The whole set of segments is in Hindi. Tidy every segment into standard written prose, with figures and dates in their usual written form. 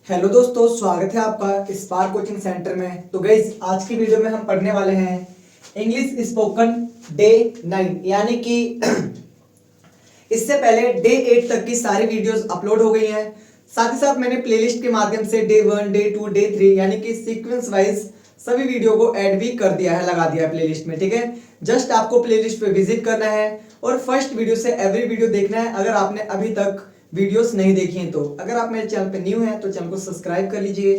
हेलो दोस्तों, स्वागत है आपका स्पार्क कोचिंग सेंटर में। तो गाइस, आज की वीडियो में हम पढ़ने वाले हैं इंग्लिश स्पोकन डे 9, यानी कि इससे पहले डे 8 तक की सारी वीडियोस अपलोड हो गई हैं। साथ ही साथ मैंने प्लेलिस्ट के माध्यम से डे 1, डे 2, डे 3 यानी कि सीक्वेंस वाइज सभी वीडियो को ऐड भी कर दिया है, लगा दिया है प्लेलिस्ट में। ठीक है, जस्ट आपको प्लेलिस्ट पे विजिट करना है और फर्स्ट वीडियो से एवरी वीडियो देखना है। अगर आपने अभी तक वीडियोस नहीं देखी हैं तो अगर आप मेरे चैनल पे न्यू हैं तो चैनल को सब्सक्राइब कर लीजिए,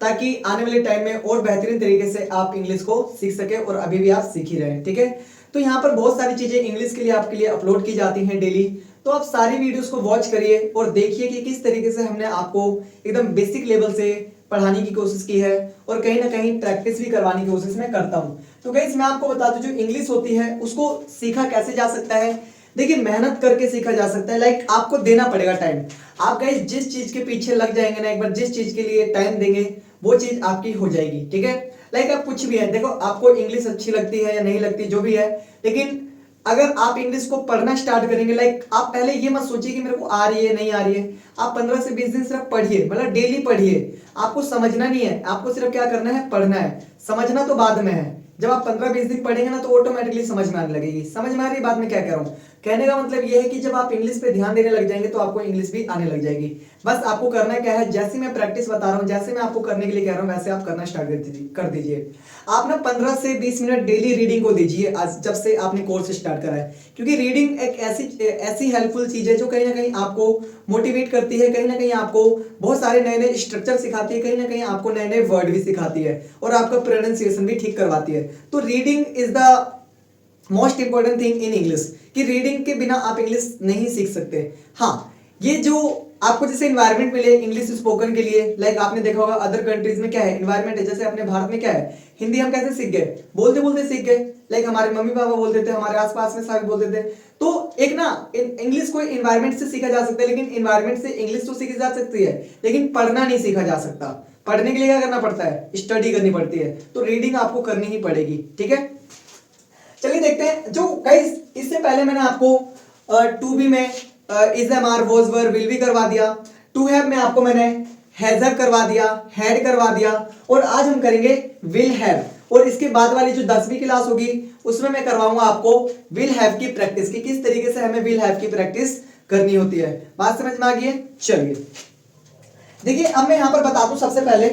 ताकि आने वाले टाइम में और बेहतरीन तरीके से आप इंग्लिश को सीख सके और अभी भी आप सीख ही रहे हैं। ठीक है, तो यहाँ पर बहुत सारी चीजें इंग्लिश के लिए आपके लिए अपलोड की जाती हैं डेली। तो आप सारी वीडियोस को वॉच करिए और देखिए कि किस तरीके से हमने आपको एकदम बेसिक लेवल से पढ़ाने की कोशिश की है और कहीं ना कहीं प्रैक्टिस भी करवाने की कोशिश मैं करता हूँ। तो गाइस, मैं आपको बता दूं, जो इंग्लिश होती है उसको सीखा कैसे जा सकता है। देखिए, मेहनत करके सीखा जा सकता है। लाइक आपको देना पड़ेगा टाइम। आप गाइस जिस चीज के पीछे लग जाएंगे ना, एक बार जिस चीज के लिए टाइम देंगे वो चीज आपकी हो जाएगी। ठीक है, लाइक आप कुछ भी है, देखो आपको इंग्लिश अच्छी लगती है या नहीं लगती जो भी है, लेकिन अगर आप इंग्लिश को पढ़ना स्टार्ट करेंगे, लाइक आप पहले ये मत सोचिए कि मेरे को आ रही है नहीं आ रही है। आप 15 से 20 दिन सिर्फ पढ़िए, मतलब डेली पढ़िए। आपको समझना नहीं है, आपको सिर्फ क्या करना है, पढ़ना है। समझना तो बाद में है। जब आप 15-20 दिन पढ़ेंगे ना तो ऑटोमेटिकली समझ में आने लगेगी। समझ में आ रही बात मैं क्या कह रहा हूँ? कहने का मतलब ये है कि जब आप इंग्लिश पे ध्यान देने लग जाएंगे तो आपको इंग्लिश भी आने लग जाएगी। बस आपको करना क्या है, जैसे मैं प्रैक्टिस बता रहा हूँ, जैसे मैं आपको करने के लिए कह रहा हूँ, वैसे आप करना स्टार्ट कर दीजिए। आप ना 15 से 20 मिनट डेली रीडिंग को दीजिए, आज जब से आपने कोर्स स्टार्ट करा है। क्योंकि रीडिंग एक ऐसी हेल्पफुल चीज है जो कहीं ना कहीं आपको मोटिवेट करती है, कहीं ना कहीं आपको बहुत सारे नए नए स्ट्रक्चर सिखाती है, कहीं ना कहीं आपको नए नए वर्ड भी सिखाती है और आपका प्रोनाउंसिएशन भी ठीक करवाती है। तो reading is the most important thing in English, कि रीडिंग के बिना आप इंग्लिश नहीं सीख सकते। हाँ, ये जो आपको जैसे इन्वायरमेंट मिले इंग्लिश स्पोकन के लिए, लाइक आपने देखा होगा अदर कंट्रीज में क्या है इन्वायरमेंट है। जैसे अपने भारत में क्या है, हिंदी हम कैसे सीख गए, बोलते बोलते सीख गए। लाइक हमारे मम्मी पापा बोलते थे, हमारे आसपास में सभी बोलते थे। तो एक ना इंग्लिश को इन्वायरमेंट से सीखा जा सकता है, लेकिन इन्वायरमेंट से इंग्लिश तो सीखी जा सकती है, लेकिन पढ़ना नहीं सीखा जा सकता। पढ़ने के लिए क्या करना पड़ता है, स्टडी करनी पड़ती है। तो रीडिंग आपको करनी ही पड़ेगी। ठीक है, चलिए देखते हैं। जो गाइस, इससे पहले मैंने आपको टू बी में is am are was were will भी करवा दिया। टू हैव में आपको मैंने हैजर करवा दिया, हैड करवा दिया, और आज हम करेंगे विल हैव। और इसके बाद वाली जो 10वीं क्लास होगी उसमें मैं करवाऊंगा आपको विल हैव की प्रैक्टिस, की किस तरीके से हमें विल हैव की प्रैक्टिस करनी होती है। बात समझ में आ गई है? चलिए देखिए, अब मैं यहां पर बता दूं सबसे पहले।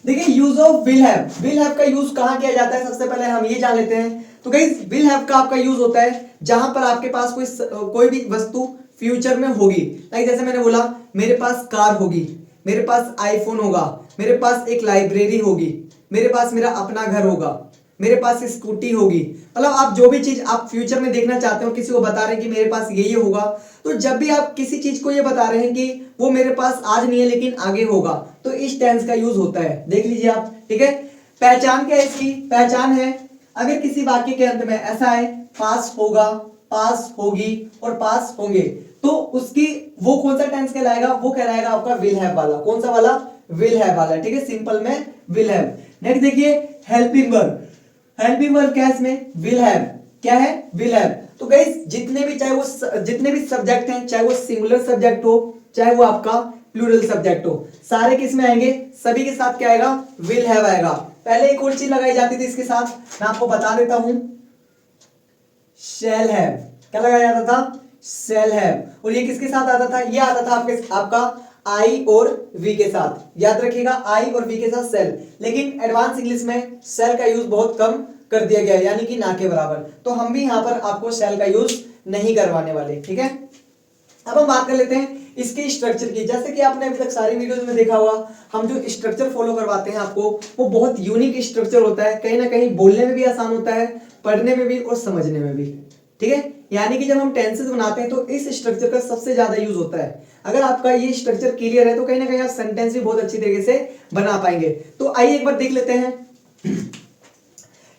देखिए, use of will have. Will have का यूज कहां किया जाता है, सबसे पहले हम ये जान लेते हैं। तो गाइस, विल हैव का आपका यूज होता है जहां पर आपके पास कोई भी वस्तु फ्यूचर में होगी। लाइक जैसे मैंने बोला, मेरे पास कार होगी, मेरे पास आईफोन होगा, मेरे पास एक लाइब्रेरी होगी, मेरे पास मेरा अपना घर होगा, मेरे पास स्कूटी होगी। मतलब आप जो भी चीज आप फ्यूचर में देखना चाहते हो, किसी को बता रहे हैं कि मेरे पास ये होगा। तो जब भी आप किसी चीज को ये बता रहे हैं कि वो मेरे पास आज नहीं है लेकिन आगे होगा, तो इस टेंस का यूज होता है। देख लीजिए आप। ठीक है, पहचान क्या है इसकी? पहचान है अगर किसी वाक्य के अंत में ऐसा है, पास होगा, पास होगी और पास होंगे, तो उसकी वो कौन सा टेंस कहलाएगा? वो कहलाएगा आपका विल हैव वाला। कौन सा वाला? विल हैव वाला। ठीक है, सिंपल में विल हैव। नेक्स्ट देखिए, हेल्पिंग वर्ब। हेल्पिंग वर्ब क्या है इसमें? Will have. क्या है? Will have. तो गाइस, जितने भी सब्जेक्ट हैं, चाहे वो सिंगुलर सब्जेक्ट हो चाहे वो आपका प्लूरल सब्जेक्ट हो, सारे किस में आएंगे? सभी के साथ क्या आएगा? विल हैव आएगा। पहले एक और चीज लगाई जाती थी इसके साथ, मैं आपको बता देता हूं, शैल हैव। क्या लगाया जाता था? Shall have. और ये किसके साथ आता था? ये आता था आपका आई और वी के साथ। याद रखिएगा, आई और वी के साथ सेल। लेकिन एडवांस इंग्लिश में सेल का यूज बहुत कम कर दिया गया है, यानी कि ना के बराबर। तो हम भी यहां पर आपको सेल का यूज नहीं करवाने वाले। ठीक है, अब हम बात कर लेते हैं इसके स्ट्रक्चर की। जैसे कि आपने अभी तक सारी वीडियोस में देखा होगा, हम जो स्ट्रक्चर फॉलो करवाते हैं आपको, वो बहुत यूनिक स्ट्रक्चर होता है। कहीं ना कहीं बोलने में भी आसान होता है, पढ़ने में भी और समझने में भी। ठीक है, यानी कि जब हम टेंसेस बनाते हैं तो इस स्ट्रक्चर का सबसे ज्यादा यूज होता है। अगर आपका ये स्ट्रक्चर क्लियर है तो कहीं ना कहीं आप सेंटेंस भी बहुत अच्छी तरीके से बना पाएंगे। तो आइए एक बार देख लेते हैं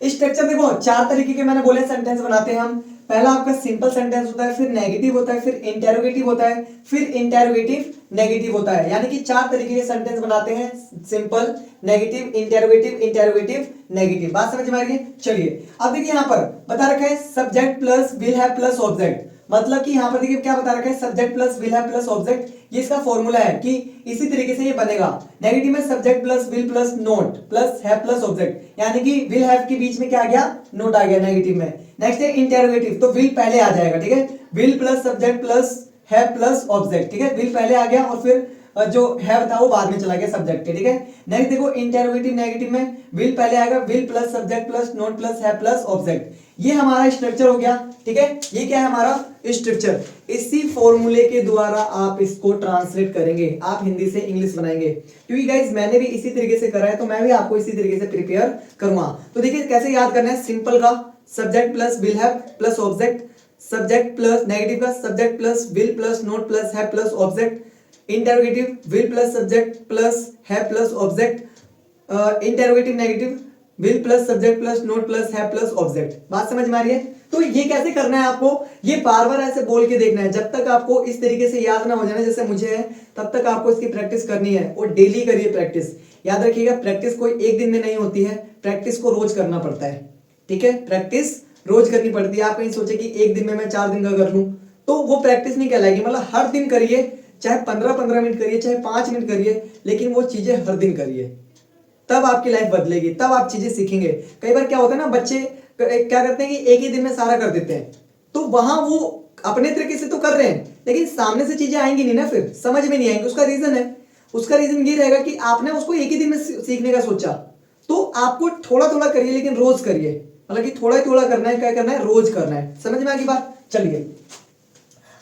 स्ट्रक्चर। देखो, 4 तरीके के मैंने बोले सेंटेंस बनाते हैं हम। पहला आपका सिंपल सेंटेंस होता है, फिर नेगेटिव होता है, फिर इंटेरोगेटिव होता है, फिर इंटेरोगेटिव नेगेटिव होता है। यानी कि 4 तरीके के सेंटेंस बनाते हैं, simple, negative, interrogative, interrogative, negative. बात समझ में आ रही है? चलिए अब देखिए, यहां पर बता रखा है subject plus will have plus object. मतलब कि यहाँ पर देखिए क्या बता रखा है, subject plus will have plus object, ये इसका फॉर्मूला है कि इसी तरीके से ये बनेगा। नेगेटिव में subject plus will plus not plus have plus object, यानी कि विल हैव के बीच में क्या आ गया, नोट आ गया नेगेटिव में। नेक्स्ट है इंटेरोगेटिव, तो विल पहले आ जाएगा, ठीक है, will plus subject plus have plus object, ठीक है, विल पहले आ गया और फिर जो हैव था वो बाद में चला गया सब्जेक्ट के, ठीक है। नेक्स्ट देखो इंटेरोगेटिव नेगेटिव में विल पहले आएगा, will plus subject plus not plus have plus object, ये हमारा स्ट्रक्चर हो गया, ठीक है। ये क्या है हमारा स्ट्रक्चर। इसी फॉर्मूले के द्वारा आप इसको ट्रांसलेट करेंगे, आप हिंदी से इंग्लिश बनाएंगे, क्योंकि गाइज मैंने भी इसी तरीके से करा है, तो मैं भी आपको इसी तरीके से प्रिपेयर करूंगा। तो देखिए कैसे याद करना है, सिंपल का subject plus will have plus object, subject plus negative का subject plus will plus not plus have plus object, interrogative will plus subject plus have plus object, interrogative negative will plus subject plus not plus have plus object. बात समझ में आ रही है। तो ये कैसे करना है आपको, ये बार बार ऐसे बोल के देखना है, जब तक आपको इस तरीके से याद ना हो जाए जैसे मुझे है, तब तक आपको इसकी प्रैक्टिस करनी है और डेली करिए प्रैक्टिस। याद रखिएगा प्रैक्टिस कोई एक दिन में नहीं होती है, प्रैक्टिस को रोज करना पड़ता है, ठीक है, प्रैक्टिस रोज करनी पड़ती है। आप कहीं सोचे कि एक दिन में मैं 4 दिन का कर लूं, तो वो प्रैक्टिस नहीं कहलाएगी। मतलब हर दिन करिए, चाहे 15-15 मिनट करिए, चाहे 5 मिनट करिए, लेकिन वो चीजें हर दिन करिए, तब आपकी लाइफ बदलेगी, तब आप चीजें सीखेंगे। कई बार क्या होता है ना, बच्चे क्या करते हैं कि एक ही दिन में सारा कर देते हैं, तो वहां वो अपने तरीके से तो कर रहे हैं, लेकिन सामने से चीजें आएंगी नहीं ना, फिर समझ में नहीं आएंगी। उसका रीजन है, उसका रीजन ये रहेगा कि आपने उसको एक ही दिन में सीखने का सोचा। तो आपको थोड़ा थोड़ा करिए, लेकिन रोज करिए, मतलब कि थोड़ा ही थोड़ा करना है, क्या करना है, रोज करना है। समझ में आ गई बात। चलिए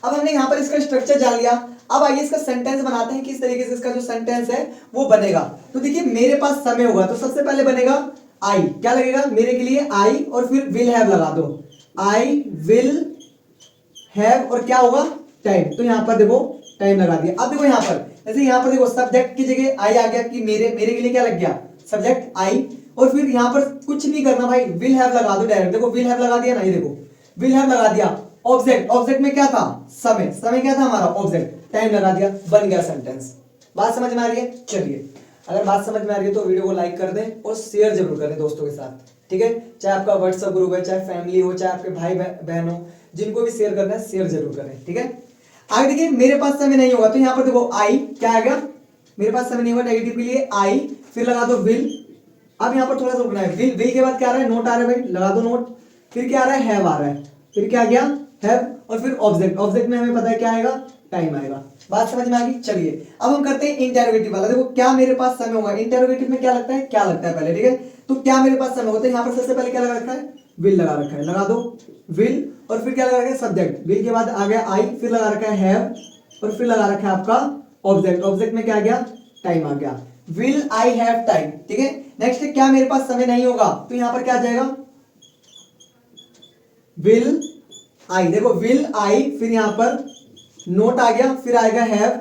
अब हमने यहाँ पर इसका स्ट्रक्चर जान लिया, अब आइए इसका सेंटेंस बनाते हैं, किस तरीके से इसका जो सेंटेंस है वो बनेगा। तो देखिए मेरे पास समय होगा, तो सबसे पहले बनेगा आई, क्या लगेगा मेरे के लिए, आई और फिर विल हैव लगा दो, आई विल हैव और क्या होगा, टाइम। तो यहाँ पर देखो टाइम लगा दिया। अब देखो यहाँ पर, जैसे यहाँ पर देखो सब्जेक्ट की जगह आई आ गया, कि मेरे के लिए क्या लग गया, सब्जेक्ट आई, और फिर यहाँ पर कुछ नहीं करना भाई, विल हैव लगा दो डायरेक्ट। देखो विल हैव लगा दिया ना, ये देखो विल हैव लगा दिया। ऑब्जेक्ट में क्या था, समय क्या था हमारा, ऑब्जेक्ट, टाइम लगा दिया, बन गया सेंटेंस। बात समझ में आ रही है। चलिए अगर बात समझ में आ रही है तो वीडियो को लाइक कर दें और शेयर जरूर करें दोस्तों के साथ, ठीक है, चाहे आपका व्हाट्सएप ग्रुप है, चाहे फैमिली हो, चाहे आपके भाई बहन हो, जिनको भी शेयर करना है शेयर जरूर करें, ठीक है। आगे देखिए मेरे पास समय नहीं होगा, तो यहाँ पर देखो आई क्या आएगा, मेरे पास समय नहीं होगा, नेगेटिव के लिए आई, फिर लगा दो विल। अब यहाँ पर थोड़ा सा रुकना है, विल के बाद क्या आ रहा है, नोट आ रहा है भाई, लगा दो नोट, फिर क्या आ रहा है, हैव आ रहा है, फिर क्या आ गया, हैव, और फिर ऑब्जेक्ट में हमें पता है क्या आएगा, टाइम आएगा। बात समझ में आ गई। चलिए अब हम करते हैं इंटेरोगेटिव वाला। देखो क्या मेरे पास समय होगा, इंटेरोगेटिव में क्या लगता है, क्या लगता है पहले, ठीक है। तो क्या मेरे पास समय होता है, यहाँ पर सबसे पहले क्या लगा रखा है, विल लगा रखा है, लगा दो विल, और फिर क्या लगा रखा है, सब्जेक्ट, विल के बाद आ गया आई, फिर लगा रखा है हैव, और फिर लगा रखा है आपका ऑब्जेक्ट में क्या आ गया, टाइम आ गया, विल आई हैव टाइम, ठीक है। नेक्स्ट है क्या मेरे पास समय नहीं होगा, तो यहाँ पर क्या आ जाएगा, विल आई, देखो विल आई, फिर यहां पर नोट आ गया, फिर आएगा हैव,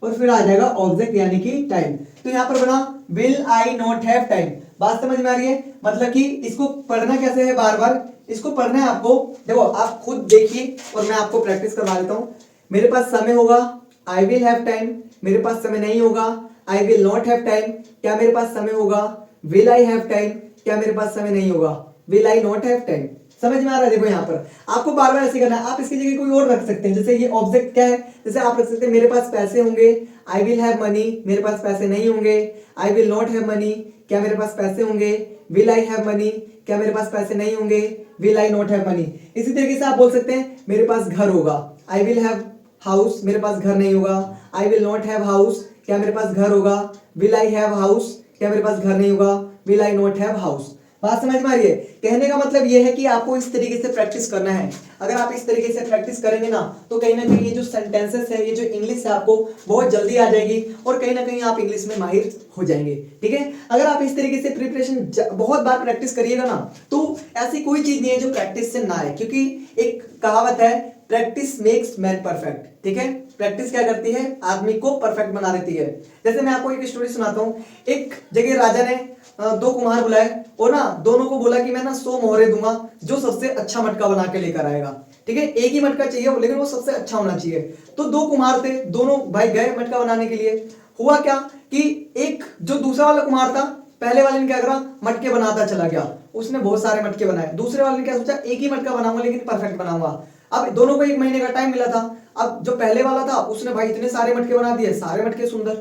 और फिर आ जाएगा ऑब्जेक्ट यानी कि टाइम। तो यहां पर बना will I not have time. बात समझ में आ रही है। मतलब कि इसको पढ़ना कैसे है, बार बार इसको पढ़ना है आपको। देखो आप खुद देखिए और मैं आपको प्रैक्टिस करवा देता हूं। मेरे पास समय होगा, आई विल हैव टाइम, मेरे पास समय नहीं होगा, I will not have time, क्या मेरे पास समय होगा, विल आई हैव टाइम, क्या मेरे पास समय नहीं होगा, will I not have time. समझ में आ रहा है। देखो यहाँ पर आपको बार बार ऐसे करना है। आप इसकी जगह कोई और रख सकते हैं, जैसे ये ऑब्जेक्ट क्या है, जैसे आप रख सकते हैं मेरे पास पैसे होंगे, आई विल हैव मनी, मेरे पास पैसे नहीं होंगे, I will not have money, क्या मेरे पास पैसे होंगे, विल आई हैव मनी, क्या मेरे पास पैसे नहीं होंगे, will I not have money. इसी तरीके से आप बोल सकते हैं मेरे पास घर होगा, आई विल हैव हाउस, मेरे पास घर नहीं होगा, I will not have house, क्या मेरे पास घर होगा, विल आई हैव हाउस, क्या मेरे पास घर नहीं होगा, will I not have house. बात समझ में आ रही है। कहने का मतलब यह है कि आपको इस तरीके से प्रैक्टिस करना है। अगर आप इस तरीके से प्रैक्टिस करेंगे ना, तो कहीं ना कहीं ये जो सेंटेंसेस है, ये जो इंग्लिश है, आपको बहुत जल्दी आ जाएगी और कहीं ना कहीं आप इंग्लिश में माहिर हो जाएंगे। ठीक है, अगर आप इस तरीके से प्रिपरेशन बहुत बार प्रैक्टिस करिएगा ना, तो ऐसी कोई चीज नहीं है जो प्रैक्टिस से ना आए, क्योंकि एक कहावत है, प्रैक्टिस मेक्स मैन परफेक्ट। ठीक है, प्रैक्टिस क्या करती है, आदमी को परफेक्ट बना देती है। जैसे मैं आपको एक स्टोरी सुनाता हूँ। एक जगह राजा ने 2 कुम्हार बुलाए और ना दोनों को बोला कि मैं ना 100 मोहरे दूंगा जो सबसे अच्छा मटका बना के लेकर आएगा। ठीक है, एक ही मटका चाहिए लेकिन वो सबसे अच्छा होना चाहिए। तो 2 कुम्हार थे, दोनों भाई गए मटका बनाने के लिए। हुआ क्या कि एक जो दूसरा वाला कुम्हार था, पहले वाले ने क्या करा, मटके बनाता चला गया, उसने बहुत सारे मटके बनाए। दूसरे वाले ने क्या सोचा, एक ही मटका बनाऊंगा लेकिन परफेक्ट बनाऊंगा। अब दोनों को 1 महीने का टाइम मिला था। अब जो पहले वाला था उसने भाई इतने सारे मटके बना दिए, सारे मटके सुंदर,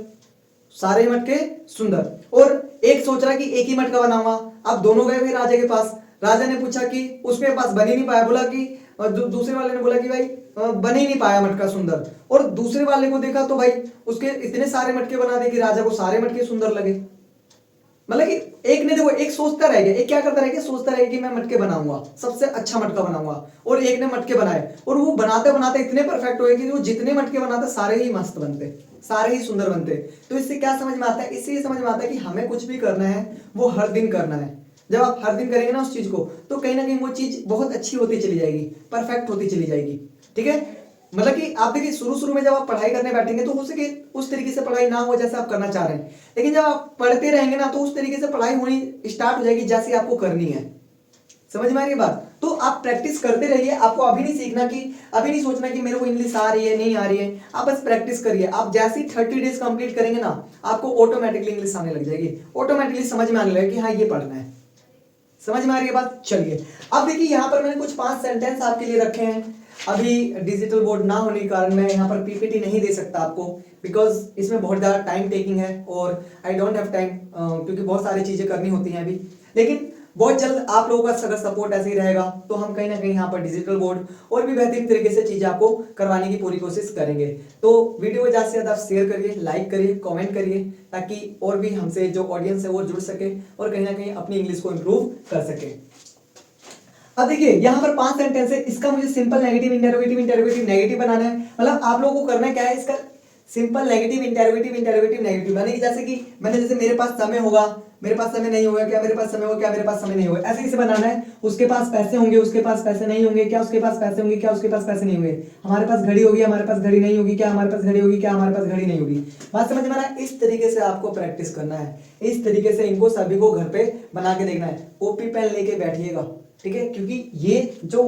सारे मटके सुंदर। और एक सोच रहा कि एक ही मटका बनाऊंगा। अब दोनों गए फिर राजा के पास। राजा ने पूछा कि उसके पास बन ही नहीं पाया, बोला कि दूसरे वाले ने बोला कि भाई बन ही नहीं पाया मटका सुंदर। और दूसरे वाले को देखा तो भाई उसके इतने सारे मटके बना दिए कि राजा को सारे मटके सुंदर लगे। मतलब कि एक ने देखो, एक सोचता रह गया, एक क्या करता रह गया, सोचता रह गया कि मैं मटके बनाऊंगा, सबसे अच्छा मटका बनाऊंगा। और एक ने मटके बनाए और वो बनाते बनाते इतने परफेक्ट हुए कि वो जितने मटके बनाता सारे ही मस्त बनते, सारे ही सुंदर बनते। तो इससे क्या समझ में आता है, इससे ये समझ में आता है कि हमें कुछ भी करना है वो हर दिन करना है। जब आप हर दिन करेंगे ना उस चीज को, तो कहीं ना कहीं वो चीज बहुत अच्छी होती चली जाएगी, परफेक्ट होती चली जाएगी। ठीक है, मतलब कि आप देखिए शुरू में जब आप पढ़ाई करने बैठेंगे तो हो सके उस तरीके से पढ़ाई ना हो जैसे आप करना चाह रहे हैं, लेकिन जब आप पढ़ते रहेंगे ना तो उस तरीके से पढ़ाई होनी स्टार्ट हो जाएगी जैसे आपको करनी है। समझ में आ रही है बात? तो आप प्रैक्टिस करते रहिए। आपको अभी नहीं सीखना कि, अभी नहीं सोचना कि मेरे को इंग्लिश आ रही है नहीं आ रही है, आप बस प्रैक्टिस करिए। आप जैसे ही 30 डेज कंप्लीट करेंगे ना, आपको ऑटोमेटिकली इंग्लिश आने लग जाएगी, ऑटोमेटिकली समझ में आने लगेगा कि हाँ ये पढ़ना है। समझ में आ रही है बात? चलिए अब देखिए यहाँ पर मैंने कुछ 5 सेंटेंस आपके लिए रखे हैं। अभी डिजिटल बोर्ड ना होने के कारण मैं यहाँ पर पीपीटी नहीं दे सकता आपको, बिकॉज इसमें बहुत ज़्यादा टाइम टेकिंग है और आई डोंट हैव टाइम, क्योंकि बहुत सारी चीज़ें करनी होती हैं अभी। लेकिन बहुत जल्द आप लोगों का अगर सपोर्ट ऐसे ही रहेगा तो हम कहीं ना कहीं यहाँ पर डिजिटल बोर्ड और भी बेहतरीन तरीके से चीज़ें आपको करवाने की पूरी कोशिश करेंगे। तो वीडियो को ज़्यादा से ज़्यादा शेयर करिए, लाइक करिए, कमेंट करिए, ताकि और भी हमसे जो ऑडियंस है वो जुड़ सके और कहीं ना कहीं अपनी इंग्लिश को इम्प्रूव कर सके। अब देखिए यहाँ पर 5 सेंटेंस है, इसका मुझे simple negative interrogative interrogative negative बनाना है। मतलब आप लोगों को करना क्या है, इसका simple negative interrogative interrogative negative, यानी कि जैसे कि मैंने जैसे मेरे पास समय होगा, मेरे पास समय नहीं होगा, क्या मेरे पास समय होगा, क्या मेरे पास समय नहीं होगा, ऐसे इसे बनाना है। उसके पास पैसे होंगे, उसके पास पैसे नहीं होंगे, क्या उसके पास पैसे होंगे, क्या उसके पास पैसे नहीं होंगे। हमारे पास घड़ी होगी, हमारे पास घड़ी नहीं होगी, क्या हमारे पास घड़ी होगी, क्या हमारे पास घड़ी नहीं होगी। बात समझ में आ रहा है? इस तरीके से आपको प्रैक्टिस करना है, इस तरीके से इनको सभी को घर पे बना के देखना है। कॉपी पेन लेके बैठिएगा, ठीक है, क्योंकि ये जो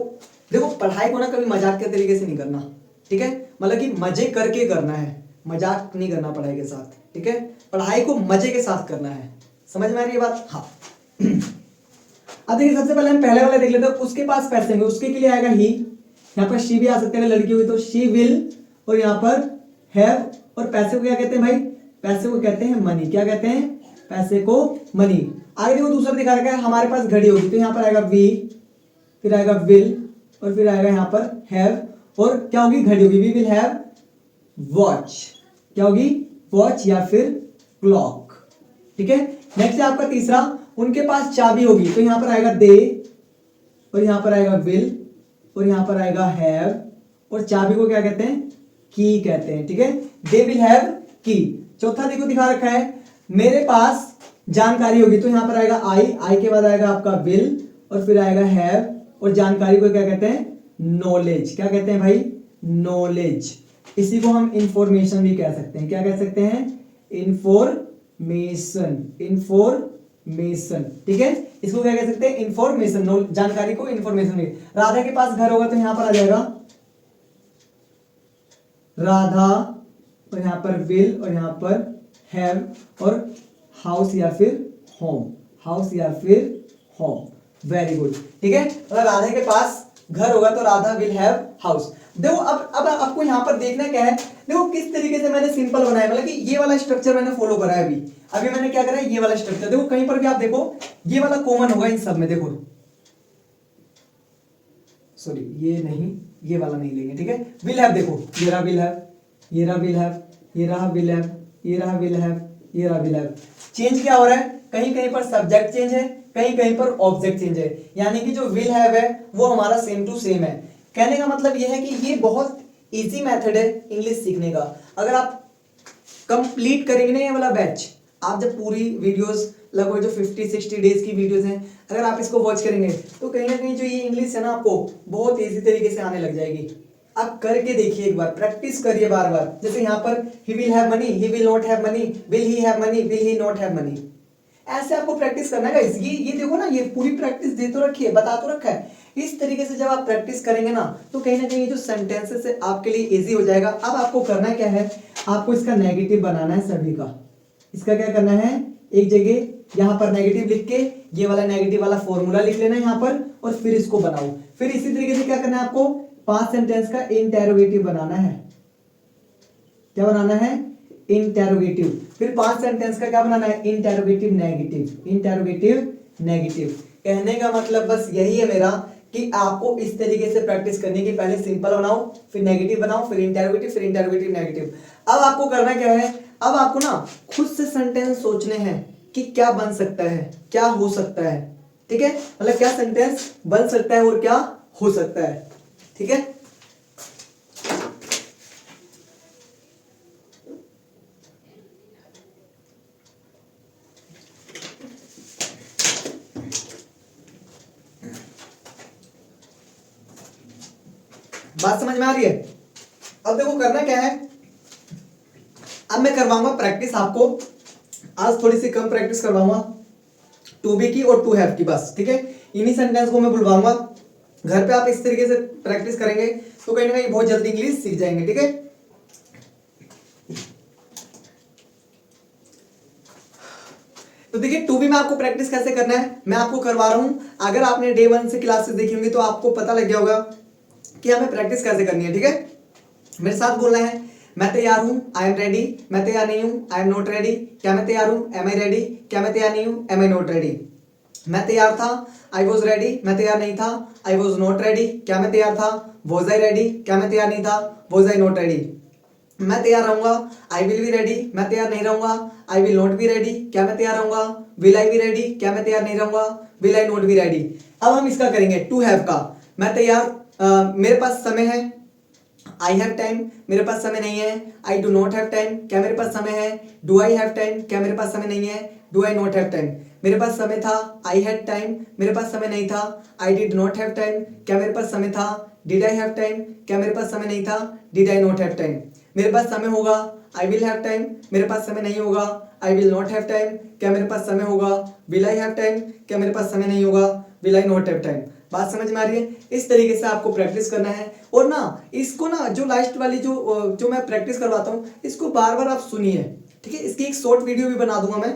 देखो पढ़ाई को ना कभी मजाक के तरीके से नहीं करना, ठीक है, मतलब कि मजे करके करना है, मजाक नहीं करना पढ़ाई के साथ, ठीक है, पढ़ाई को मजे के साथ करना है। समझ में आ रही है बात? हाँ। अब देखिए सबसे पहले हम पहले वाला देख लेते हैं। उसके पास पैसे होंगे, उसके के लिए आएगा ही, यहाँ पर शी भी आ सकते हैं, लड़की हुई तो शी विल, और यहाँ पर हैव, और पैसे को क्या कहते हैं भाई, पैसे को कहते हैं मनी। क्या कहते हैं? पैसे को मनी। आगे देखो दूसरा दिखा रखा है, हमारे पास घड़ी होगी, तो यहाँ पर आएगा वी, फिर आएगा विल, और फिर आएगा यहाँ पर हैव, और क्या होगी? घड़ी होगी। We will have watch. क्या होगी? वॉच या फिर क्लॉक। ठीक है, नेक्स्ट है आपका तीसरा, उनके पास चाबी होगी, तो यहाँ पर आएगा दे, और यहाँ पर आएगा विल, और यहाँ पर आएगा हैव, और चाबी को क्या कहते हैं? की कहते हैं। ठीक है, दे विल हैव की। चौथा देखो दिखा रखा है, मेरे पास जानकारी होगी, तो यहाँ पर आएगा आई, आई के बाद आएगा आपका विल, और फिर आएगा हैव, और जानकारी को क्या कहते हैं? नॉलेज। क्या कहते हैं भाई? नॉलेज। इसी को हम इंफॉर्मेशन भी कह सकते हैं। क्या कह सकते हैं? Information, information. ठीक है, इसको क्या कह सकते हैं? इंफॉर्मेशन, जानकारी को इंफॉर्मेशन भी। राधा के पास घर होगा, तो यहां पर आ जाएगा राधा, और यहां पर विल, और यहां पर हैव, और हाउस या फिर होम, हाउस या फिर होम। Very good. ठीक है, अगर राधा के पास घर होगा तो राधा विल हैव हाउस। देखो अब आपको यहाँ पर देखना क्या है, देखो किस तरीके से मैंने सिंपल बनाया, मतलब कि ये वाला स्ट्रक्चर मैंने फॉलो करा है। अभी मैंने क्या करा है, ये वाला स्ट्रक्चर। देखो कहीं पर भी आप देखो ये वाला कॉमन होगा इन सब में। देखो सॉरी ये नहीं, ये वाला नहीं लेंगे। ठीक है, विल हैव, देखो ये रहा विल हैव, ये रहा विल हैव, ये रहा विल हैव, ये रहा विल हैव, ये रहा विल हैव। चेंज क्या हो रहा है? कहीं कहीं पर सब्जेक्ट चेंज है, कहीं कहीं पर ऑब्जेक्ट चेंज है, यानी कि जो विल हैव है वो हमारा सेम टू सेम है। कहने का मतलब यह है कि ये बहुत इजी मेथड है इंग्लिश सीखने का। अगर आप कंप्लीट करेंगे ना ये वाला बैच, आप जब पूरी वीडियोस लगभग जो 50-60 डेज की वीडियोस हैं, अगर आप इसको वॉच करेंगे तो कहीं ना कहीं जो ये इंग्लिश है ना आपको बहुत इजी तरीके से आने लग जाएगी। आप करके देखिए एक बार, प्रैक्टिस करिए बार बार। जैसे यहाँ पर he will have money, he will not have money, will he have money, will he not have money, ऐसे आपको प्रैक्टिस करना है। ये देखो ना, ये पूरी प्रैक्टिस दे तो रखी है, बता तो रखा है। इस तरीके से जब आप प्रैक्टिस करेंगे ना तो कहीं ना कहीं जो सेंटेंसेस है आपके लिए इजी हो जाएगा। अब आपको करना क्या है, आपको इसका नेगेटिव बनाना है सभी का। इसका क्या करना है? एक जगह यहाँ पर नेगेटिव लिख के ये वाला नेगेटिव वाला फॉर्मूला लिख लेना यहाँ पर और फिर इसको बनाओ। फिर इसी तरीके से क्या करना है आपको, 5 सेंटेंस का इंटेरोगेटिव बनाना है। क्या बनाना है, इंटेरोगेटिव। फिर 5 सेंटेंस का क्या बनाना है, इंटेरोगेटिव नेगेटिव, इंटेरोगेटिव नेगेटिव। कहने का मतलब बस यही है मेरा कि आपको इस तरीके से प्रैक्टिस करनी है कि पहले सिंपल बनाओ, फिर नेगेटिव बनाओ, फिर इंटेरोगेटिव, फिर इंटेरोगेटिव नेगेटिव। अब आपको करना क्या है, अब आपको ना खुद से सेंटेंस सोचने हैं कि क्या बन सकता है, क्या हो सकता है। ठीक है, मतलब क्या सेंटेंस बन सकता है और क्या हो सकता है। ठीक है, बात समझ में आ रही है। अब देखो करना क्या है, अब मैं करवाऊंगा प्रैक्टिस आपको। आज थोड़ी सी कम प्रैक्टिस करवाऊंगा टू बी की और टू हैव की बस। ठीक है, इन्हीं सेंटेंस को मैं बुलवाऊंगा। घर पे आप इस तरीके से प्रैक्टिस करेंगे तो कहीं ना कहीं बहुत जल्दी इंग्लिश सीख जाएंगे। ठीक है, तो देखिए टू बी में आपको प्रैक्टिस कैसे करना है मैं आपको करवा रहा हूं। अगर आपने डे 1 से क्लासेस देखी होंगी तो आपको पता लग गया होगा कि हमें प्रैक्टिस कैसे करनी है। ठीक है, मेरे साथ बोलना है, मैं तैयार हूं, आई एम रेडी। मैं तैयार नहीं हूं, आई एम नॉट रेडी। क्या मैं तैयार हूं, एम आई रेडी। क्या मैं तैयार नहीं हूं, एम आई नॉट रेडी। मैं तैयार था, आई वॉज रेडी। मैं तैयार नहीं था, आई वॉज नॉट रेडी। क्या मैं तैयार था, वॉज आई रेडी। क्या मैं तैयार नहीं था, वॉज आई नॉट रेडी। मैं तैयार रहूंगा, आई विल बी रेडी। मैं तैयार नहीं रहूंगा, I will not be ready. क्या मैं तैयार रहूंगा, विल आई बी रेडी। क्या मैं तैयार नहीं रहूंगा, will I not be ready. अब हम इसका करेंगे टू हैव का। मैं तैयार, मेरे पास समय है, आई हैव टाइम। मेरे पास समय नहीं है, I do not have time. क्या मेरे पास समय है, डू आई हैव टाइम। क्या मेरे पास समय नहीं है, do I not have time. मेरे पास समय था, आई हैड टाइम। मेरे पास समय नहीं था, I did not have time. क्या मेरे पास समय था, डिड आई हैव टाइम। क्या मेरे पास समय नहीं था, did I not have time. मेरे पास समय होगा, आई विल हैव टाइम। मेरे पास समय नहीं होगा, I will not have time. क्या मेरे पास समय होगा, विल आई हैव टाइम। क्या मेरे पास समय नहीं होगा, will I not have time. बात समझ में आ रही है। इस तरीके से आपको प्रैक्टिस करना है और ना इसको ना जो लास्ट वाली जो मैं प्रैक्टिस करवाता हूँ इसको बार बार आप सुनिए। ठीक है, इसकी एक शॉर्ट वीडियो भी बना दूंगा मैं,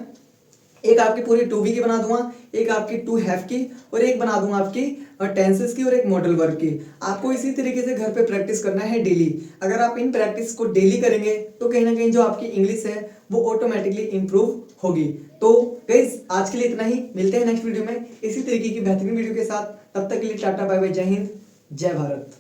एक आपकी पूरी टू बी की बना दूंगा, एक आपकी टू हैव की और एक बना दूंगा आपकी टेंसेस की और एक मॉडल वर्क की। आपको इसी तरीके से घर पे प्रैक्टिस करना है डेली। अगर आप इन प्रैक्टिस को डेली करेंगे तो कहीं ना कहीं जो आपकी इंग्लिश है वो ऑटोमेटिकली इंप्रूव होगी। तो गाइस आज के लिए इतना ही, मिलते हैं नेक्स्ट वीडियो में इसी तरीके की बेहतरीन वीडियो के साथ। तब तक के लिए टाटा बाय बाय, जय हिंद, जय भारत।